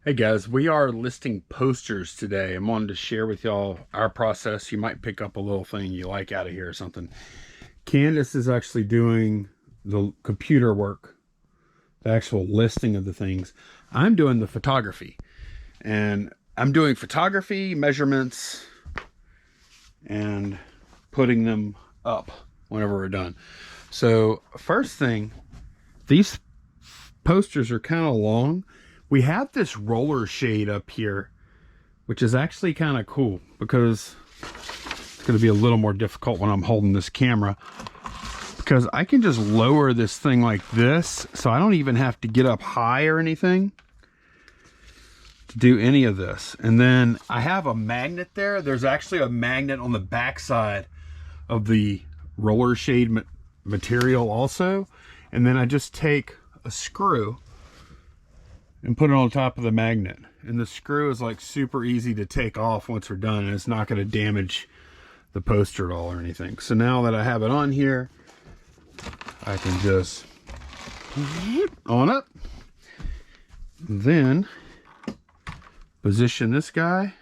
Hey guys, we are listing posters today. I wanted to share with y'all our process. You might pick up a little thing you like out of here or something. Candace is actually doing the computer work, the actual listing of the things. I'm doing the photography, and I'm doing photography, measurements, and putting them up whenever we're done. So first thing, these posters are kind of long. We have this roller shade up here, which is actually kind of cool because it's going to be a little more difficult when I'm holding this camera, because I can just lower this thing like this, so I don't even have to get up high or anything to do any of this. And then I have a magnet there. There's actually a magnet on the back side of the roller shade material also. And then I just take a screw and put it on top of the magnet, and the screw is like super easy to take off once we're done, and it's not going to damage the poster at all or anything. So now that I have it on here, I can just on up, and then position this guy,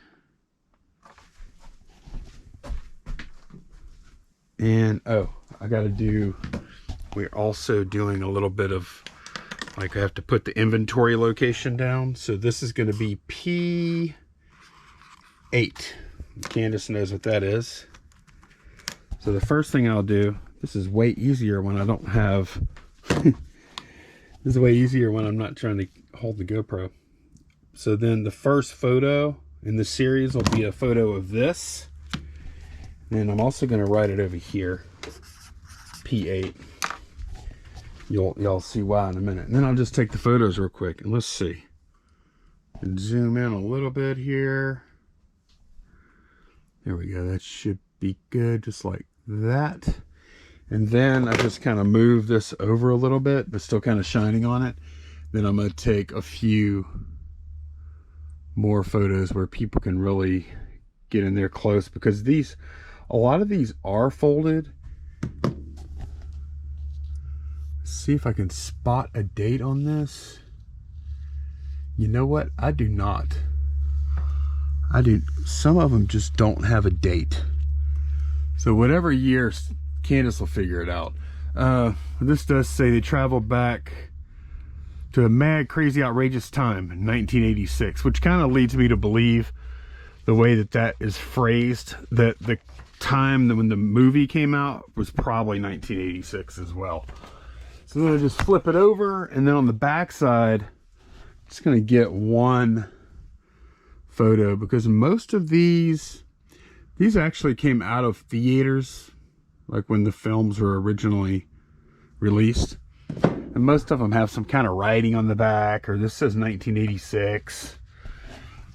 and oh, I got to do, we're also doing a little bit of, like, I have to put the inventory location down. So this is going to be P8. Candace knows what that is. So the first thing I'll do, this is way easier when I don't have, this is way easier when I'm not trying to hold the GoPro. So then the first photo in the series will be a photo of this. And I'm also going to write it over here, P8. Y'all see why in a minute. And then I'll just take the photos real quick, and let's see. And zoom in a little bit here. There we go. That should be good, just like that. And then I just kind of move this over a little bit, but still kind of shining on it. Then I'm going to take a few more photos where people can really get in there close, because these, a lot of these are folded. See if I can spot a date on this. You know what? I do not. Some of them just don't have a date. So whatever year, Candace will figure it out. This does say they traveled back to a mad, crazy, outrageous time in 1986, which kind of leads me to believe, the way that that is phrased, that the time that when the movie came out was probably 1986 as well. So then I just flip it over, and then on the back side, I'm just going to get one photo, because most of these actually came out of theaters, like when the films were originally released. And most of them have some kind of writing on the back, or this says 1986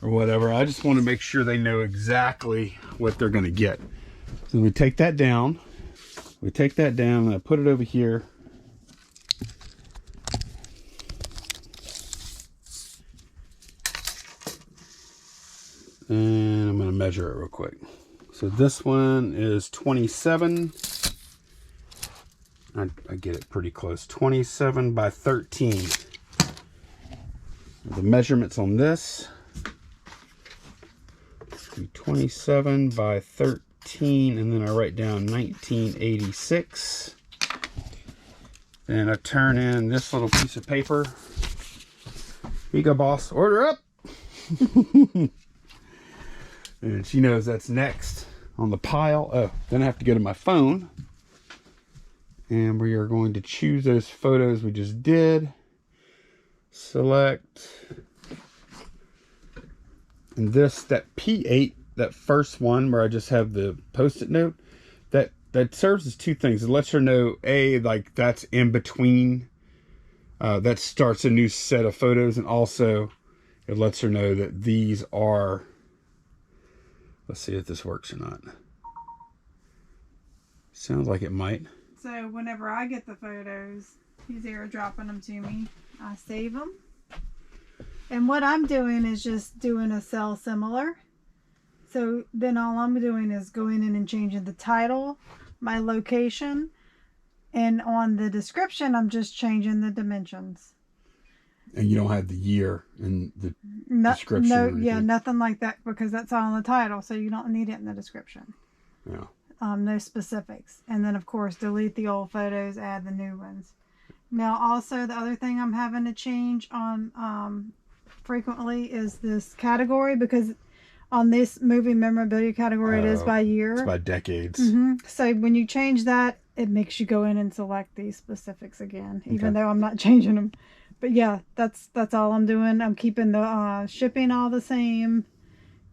or whatever. I just want to make sure they know exactly what they're going to get. So we take that down. And I put it over here. And I'm going to measure it real quick. So this one is 27. I get it pretty close. 27 by 13. The measurements on this, 27 by 13, and then I write down 1986. And I turn in this little piece of paper. Here you go, boss. Order up. And she knows that's next on the pile. Oh, then I have to go to my phone. And we are going to choose those photos we just did. Select. And this, that P8, that first one where I just have the post-it note, that serves as two things. It lets her know, A, like that's in between. That starts a new set of photos. And also it lets her know that these are, let's see if this works or not. Sounds like it might. So whenever I get the photos, he's airdropping them to me. I save them. And what I'm doing is just doing a cell similar. So then all I'm doing is going in and changing the title, my location, and on the description, I'm just changing the dimensions. And you don't have the year in the description. No, or anything. yeah, nothing like that because that's all in the title, so you don't need it in the description. Yeah. No specifics. And then, of course, delete the old photos, add the new ones. Now, also, the other thing I'm having to change on frequently is this category, because on this movie memorabilia category, it is by year. It's by decades. So when you change that, it makes you go in and select these specifics again, even though I'm not changing them. But yeah, that's all I'm doing. I'm keeping the shipping all the same.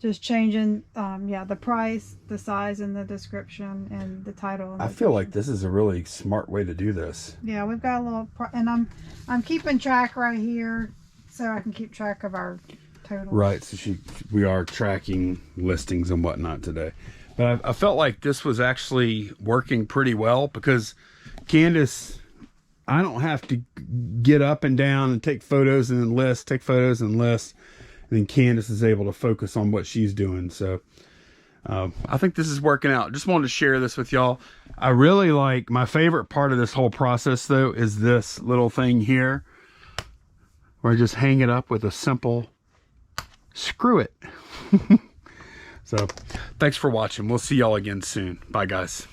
Just changing, the price, the size, and the description, and the title. And I feel like this is a really smart way to do this. Yeah, we've got a little, and I'm keeping track right here, so I can keep track of our total. Right, so we are tracking listings and whatnot today. But I felt like this was actually working pretty well because Candace, I don't have to get up and down and take photos and then list, take photos and list. And then Candace is able to focus on what she's doing. So I think this is working out. Just wanted to share this with y'all. I really like, my favorite part of this whole process though is this little thing here where I just hang it up with a simple screw it. So thanks for watching. We'll see y'all again soon. Bye guys.